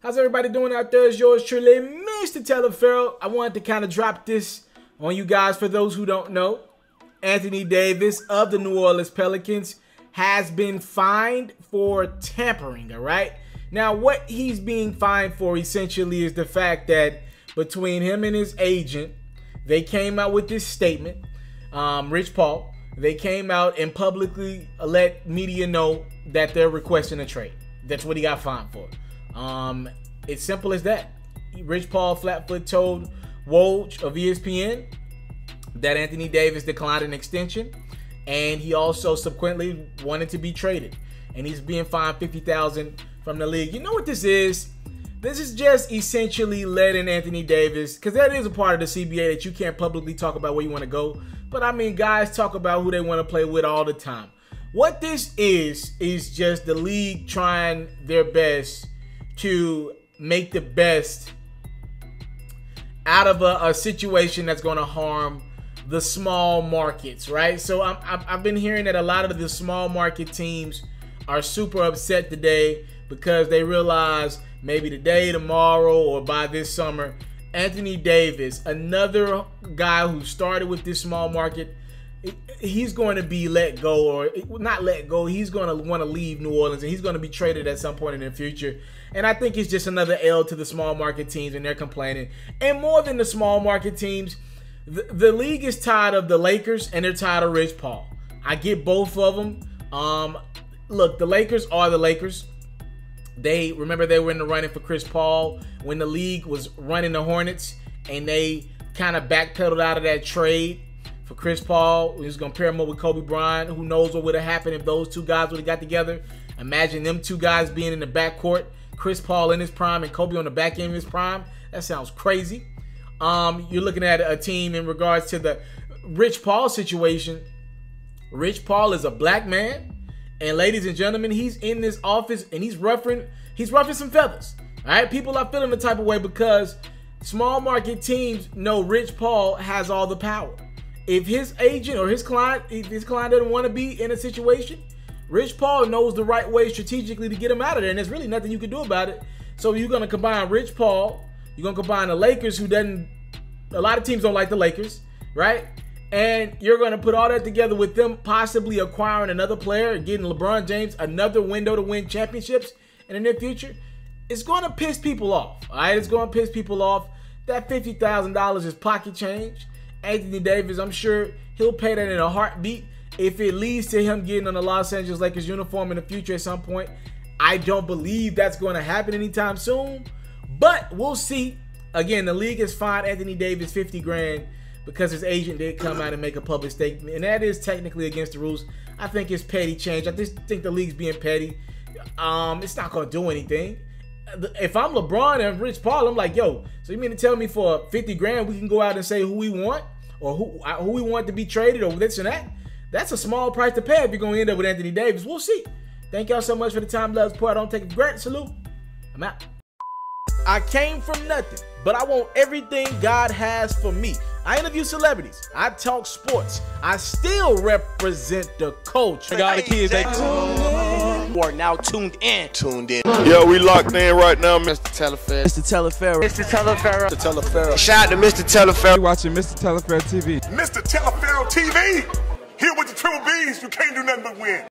How's everybody doing out there? It's yours truly, Mr. Teleferro. I wanted to kind of drop this on you guys for those who don't know. Anthony Davis of the New Orleans Pelicans has been fined for tampering, all right? Now, what he's being fined for essentially is the fact that between him and his agent, they came out with this statement, Rich Paul, they came out and publicly let media know that they're requesting a trade. That's what he got fined for. It's simple as that. Rich Paul flatfoot told Woj of ESPN that Anthony Davis declined an extension, and he also subsequently wanted to be traded, and he's being fined $50,000 from the league. You know what this is? This is just essentially letting Anthony Davis, because that is a part of the CBA that you can't publicly talk about where you want to go, but I mean, guys talk about who they want to play with all the time. What this is just the league trying their best to make the best out of a situation that's going to harm the small markets, right? So I've been hearing that a lot of the small market teams are super upset today because they realize maybe today, tomorrow, or by this summer, Anthony Davis, another guy who started with this small market, he's going to be let go, or not let go. He's going to want to leave New Orleans, and he's going to be traded at some point in the future. And I think it's just another L to the small market teams, and they're complaining. And more than the small market teams, the league is tired of the Lakers, and they're tired of Rich Paul. I get both of them. Look, the Lakers are the Lakers. Remember they were in the running for Chris Paul when the league was running the Hornets, and they kind of backpedaled out of that trade for Chris Paul. He was going to pair him up with Kobe Bryant. Who knows what would have happened if those two guys would have got together. Imagine them two guys being in the backcourt, Chris Paul in his prime and Kobe on the back end of his prime. That sounds crazy. You're looking at a team in regards to the Rich Paul situation. Rich Paul is a black man, and ladies and gentlemen, he's in this office and he's ruffling some feathers. All right, people are feeling the type of way because small market teams know Rich Paul has all the power. If his agent or his client, doesn't want to be in a situation, Rich Paul knows the right way strategically to get him out of there, and there's really nothing you can do about it. So you're going to combine Rich Paul, you're going to combine the Lakers, a lot of teams don't like the Lakers, right? And you're going to put all that together with them possibly acquiring another player and getting LeBron James another window to win championships in the near future. It's going to piss people off, all right? It's going to piss people off. That $50,000 is pocket change. Anthony Davis, I'm sure he'll pay that in a heartbeat if it leads to him getting on the Los Angeles Lakers uniform in the future at some point. I don't believe that's going to happen anytime soon, but we'll see. Again, the league has fined Anthony Davis $50,000 because his agent did come out and make a public statement, and that is technically against the rules. I think it's petty change. I just think the league's being petty. It's not going to do anything. If I'm LeBron and Rich Paul, I'm like, yo, so you mean to tell me for $50,000 we can go out and say who we want, or who we want to be traded, or this and that? That's a small price to pay if you're going to end up with Anthony Davis. We'll see. Thank y'all so much for the time, love, support. I don't take it for granted. Salute. I'm out. I came from nothing, but I want everything God has for me. I interview celebrities. I talk sports. I still represent the culture. I got the kids. They are now tuned in. Yo, we locked in right now, Mr. Teleferro. Mr. Teleferro. Mr. Teleferro. Mr. Teleferro. Shout out to Mr. Teleferro. You're watching Mr. Teleferro TV. Mr. Teleferro TV. Here with the Triple B's. You can't do nothing but win.